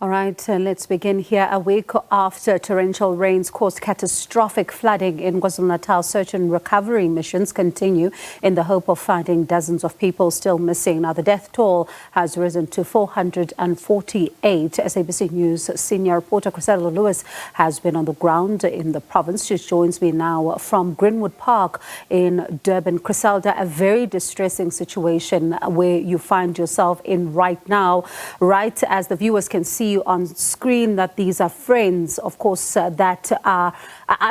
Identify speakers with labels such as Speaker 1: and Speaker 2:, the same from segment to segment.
Speaker 1: All right, let's begin here. A week after torrential rains caused catastrophic flooding in KwaZulu-Natal, search and recovery missions continue in the hope of finding dozens of people still missing. Now, the death toll has risen to 448. SABC News senior reporter Chriselda Lewis has been on the ground in the province. She joins me now from Greenwood Park in Durban. Chriselda, a very distressing situation where you find yourself in right now, right as the viewers can see on screen that these are friends, of course, that are,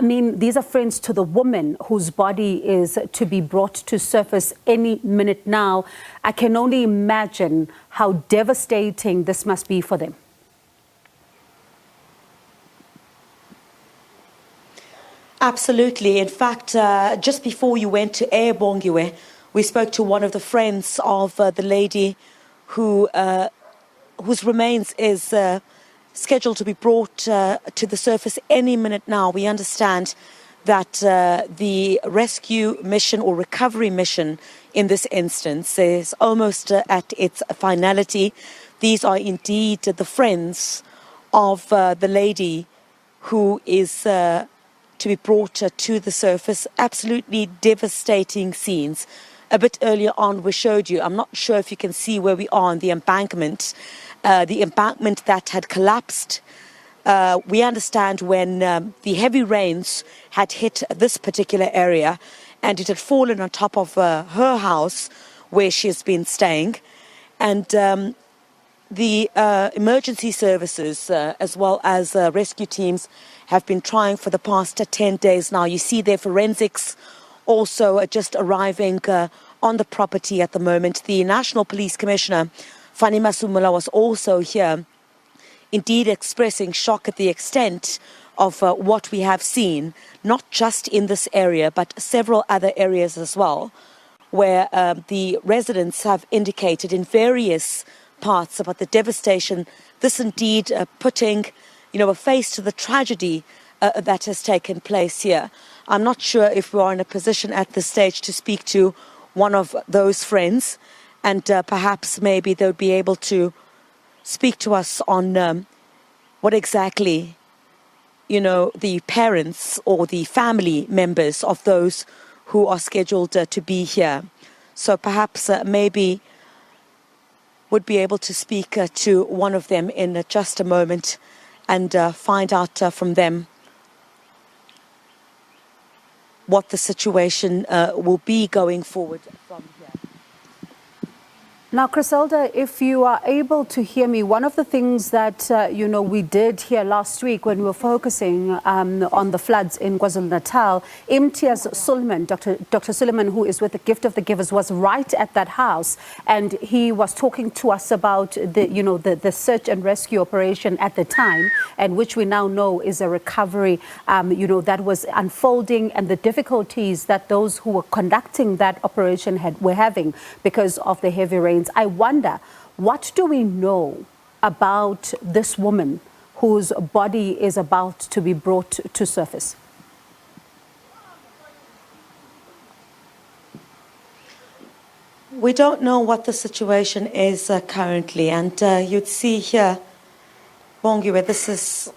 Speaker 1: these are friends to the woman whose body is to be brought to surface any minute now. I can only imagine how devastating this must be for them.
Speaker 2: Absolutely. In fact, just before you went to air, Bongiwe, we spoke to one of the friends of the lady who whose remains is scheduled to be brought to the surface any minute now. We understand that the rescue mission or recovery mission in this instance is almost at its finality. These are indeed the friends of the lady who is to be brought to the surface. Absolutely devastating scenes. A bit earlier on, we showed you, I'm not sure if you can see where we are on the embankment that had collapsed. We understand when the heavy rains had hit this particular area and it had fallen on top of her house where she has been staying. And the emergency services as well as rescue teams have been trying for the past 10 days now. You see their forensics also just arriving on the property at the moment. The National Police Commissioner, Fani Masumula, was also here, indeed expressing shock at the extent of what we have seen, not just in this area, but several other areas as well, where the residents have indicated in various parts about the devastation. This indeed putting, a face to the tragedy that has taken place here. I'm not sure if we are in a position at this stage to speak to one of those friends, and perhaps maybe they'll be able to speak to us on what exactly, the parents or the family members of those who are scheduled to be here. So perhaps maybe would be able to speak to one of them in just a moment and find out from them what the situation will be going forward from here.
Speaker 1: Now, Chriselda, if you are able to hear me, one of the things that, we did here last week when we were focusing on the floods in KwaZulu-Natal, Imtiaz Suleiman, Dr. Suleiman, who is with the Gift of the Givers, was right at that house. And he was talking to us about the search and rescue operation at the time, and which we now know is a recovery, that was unfolding, and the difficulties that those who were conducting that operation were having because of the heavy rain. I wonder, what do we know about this woman whose body is about to be brought to surface?
Speaker 2: We don't know what the situation is currently, and you'd see here, Bongiwe, this is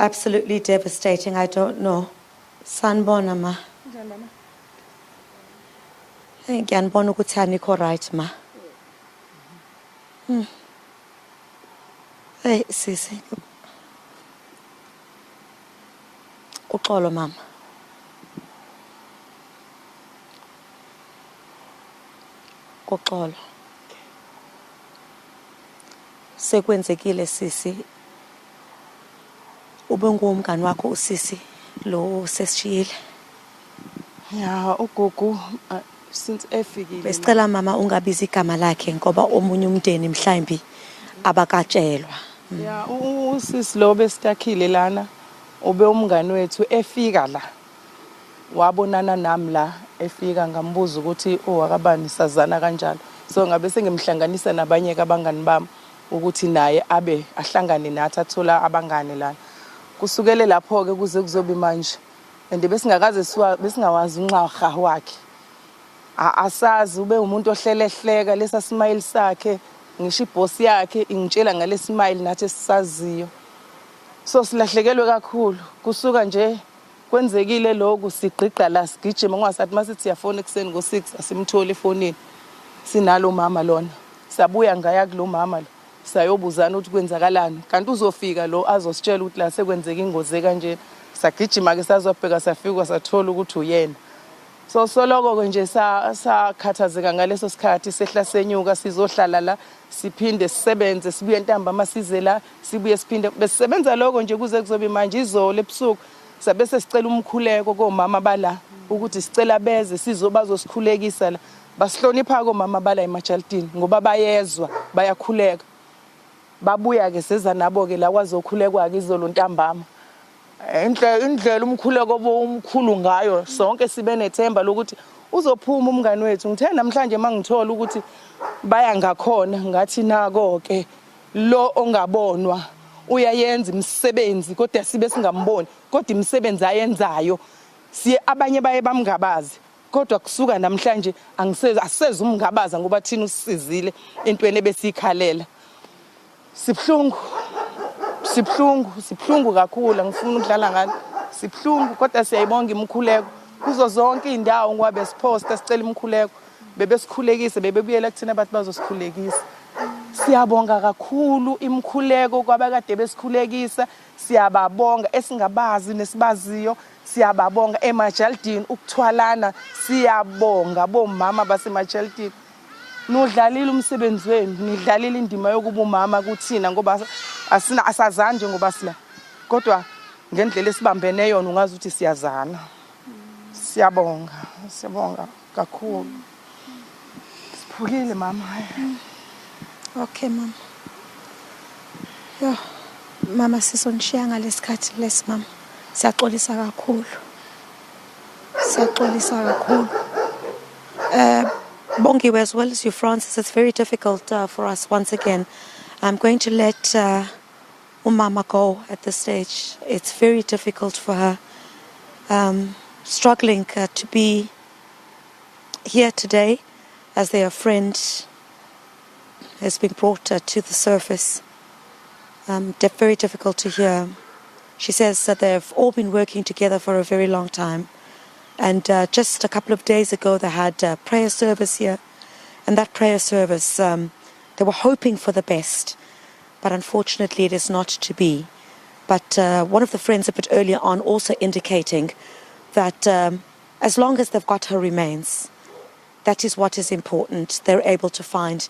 Speaker 2: absolutely devastating. I don't know. Sanbona ma. Ngiyanibona ukuthi anikho right ma. Hey, sisi. Uxolo mama. Uxolo. Sekwenzekile sisi. Ubengumngani wakho usisi lo sesishiyile.
Speaker 3: Ya, ugogo since efikile.
Speaker 2: Besicela mama ungabizi igama lakhe ngoba omunye umndeni mhlambi abakatshelwa.
Speaker 3: Ya, usisi lo besitakhile lana ube umngani wethu efika la. Wabonana nami la efika ngambuza ukuthi owakabani sazana kanjalo. So ngabe sengimhlanganisa nabanye abangani bami ukuthi naye abe ahlangane nathi athola abangane lana. Kusukele lapho ke kuze kuzobe manje. And besingawazi unxaha wakhe. Asazi ube umuntu ohlelehleka lesa smile sakhe ngisho ibhosi yakhe ingitshela ngalesmile nathi esisaziyo. So silahlekelwe kakhulu kusuka nje kwenzekile lokhu sigqiqa la sigijima ngowasathi masithi siyafona ekseni ngo6 asimtholi efonini sinalo mama lona sabuya ngaya kulo mama lo sayobuzana ukuthi kwenzakalani kanti uzofika lo azositshela ukuthi la sekwenzeka ingozi kanje sagijima ke sazobheka safika sathola ukuthi uyena so soloko nje sakhathazeka ngaleso sikhathi sehla senyuka sizohlala la siphinde sisebenze sibuye ntambama size la sibuye siphinde besisebenza lokho nje kuze kuzobe manje izolo ebusuku sabe sesicela umkhuleko komama bala ukuthi sicela beze bazosikhulekisa la basihlonipha komama bala eMajaldini ngoba bayezwa bayakhuleka babuya ke seza nabo ke la kwazokhulekwa ke izolo ntambama indlela umkhuleko omkhulu ngayo sonke sibe nethemba lokuthi uzophuma umngani wethu ngithe namhlanje mangithola ukuthi baya ngakhona ngathi nako ke lo ongabonwa uyayenza imisebenzi kodwa sibe singamboni kodwa imisebenzi ayenzayo siye abanye baye bamngabazi kodwa kusuka namhlanje aseze umngabaza ngoba thina usizile entweni ebesikhalela sibhlungu kakhulu ngifuna ukudlala ngani sibhlungu kodwa siyayibonga imkhuleko kuzo zonke indawo ngoba besiposta sicela imkhuleko bebesikhulekise bebebuyela kuthina bathi bazosikhulekisa siyabonga kakhulu imkhuleko kwabakade besikhulekisa siyababonga esingabazi nesibaziyo siyababonga eMajaldini ukuthwalana siyabonga bomama baseMajaldini nodlalile umsebenzi wenu nidlalile indima yokuba umama kuthina ngoba asazani ngoba sila kodwa ngendlela esibambene yona ungazi ukuthi siyazana siyabonga kakhulu siphukile mama
Speaker 4: Okay mama yo mama sisonishiya ngalesikhathi lesi mama siyaxolisa kakhulu
Speaker 2: Bongiwe, as well as you, Francis, it's very difficult for us once again. I'm going to let Umama go at this stage. It's very difficult for her, struggling to be here today as their friend has been brought to the surface. Very difficult to hear. She says that they've all been working together for a very long time. And just a couple of days ago, they had a prayer service here. And that prayer service, they were hoping for the best. But unfortunately, it is not to be. But one of the friends a bit earlier on also indicating that as long as they've got her remains, that is what is important. They're able to find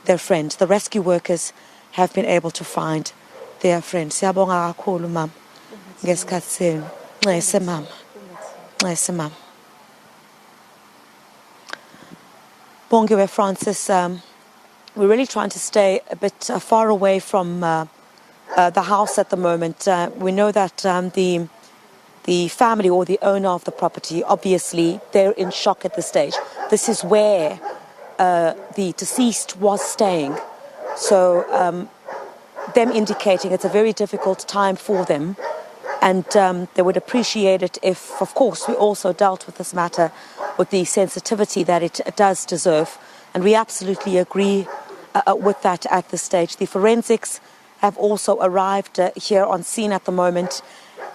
Speaker 2: their friend. The rescue workers have been able to find their friend. Siyabonga kakhulu mama. Ngesikhathi senu. Nxese mama. Nxese mama. Bongiwe Francis, we're really trying to stay a bit far away from the house at the moment. We know that the family or the owner of the property, obviously, they're in shock at this stage. This is where the deceased was staying. So them indicating it's a very difficult time for them. And they would appreciate it if, of course, we also dealt with this matter with the sensitivity that it does deserve. And we absolutely agree with that at this stage. The forensics have also arrived here on scene at the moment.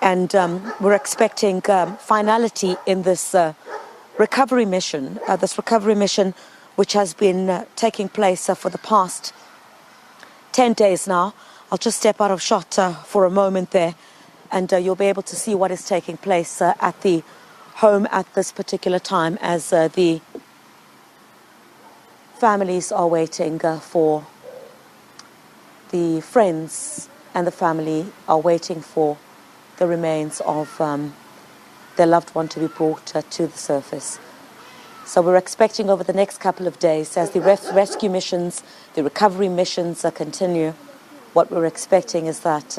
Speaker 2: And we're expecting finality in this recovery mission. Which has been taking place for the past 10 days now. I'll just step out of shot for a moment there. And you'll be able to see what is taking place at the home at this particular time as the families are waiting for the friends and the family are waiting for the remains of their loved one to be brought to the surface. So we're expecting over the next couple of days as the rescue missions, the recovery missions continue, what we're expecting is that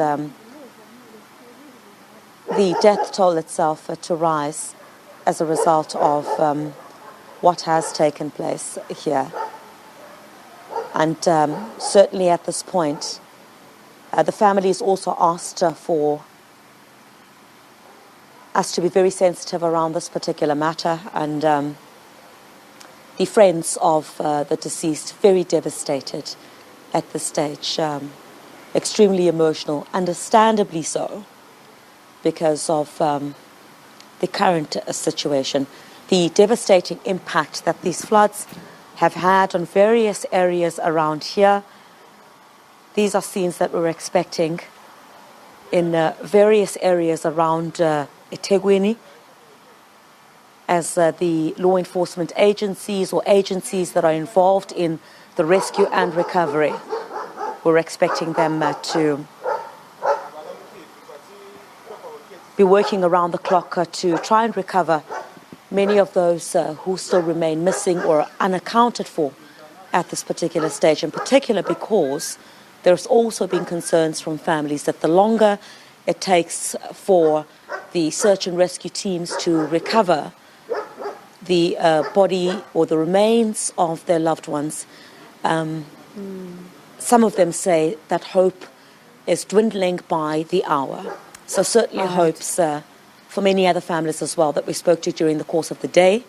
Speaker 2: the death toll itself to rise as a result of what has taken place here. And certainly at this point, the family is also asked for us to be very sensitive around this particular matter. And the friends of the deceased very devastated at this stage. Extremely emotional, understandably so, because of the current situation, the devastating impact that these floods have had on various areas around here. These are scenes that we're expecting in various areas around eThekwini, as the law enforcement agencies or agencies that are involved in the rescue and recovery, we're expecting them to be working around the clock to try and recover many of those who still remain missing or unaccounted for at this particular stage, in particular because there's also been concerns from families that the longer it takes for the search and rescue teams to recover the body or the remains of their loved ones, some of them say that hope is dwindling by the hour. So certainly hopes for many other families as well that we spoke to during the course of the day,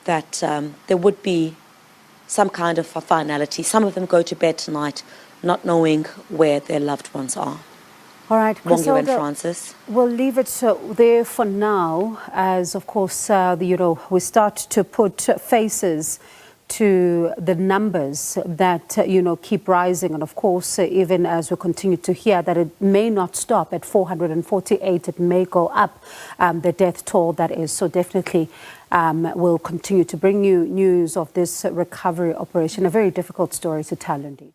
Speaker 2: that there would be some kind of a finality. Some of them go to bed tonight not knowing where their loved ones are.
Speaker 1: All right,
Speaker 2: Chriselda and Francis.
Speaker 1: We'll leave it there for now, as of course, we start to put faces to the numbers that, keep rising. And of course, even as we continue to hear that it may not stop at 448, it may go up, the death toll that is. So definitely we'll continue to bring you news of this recovery operation. A very difficult story to tell indeed.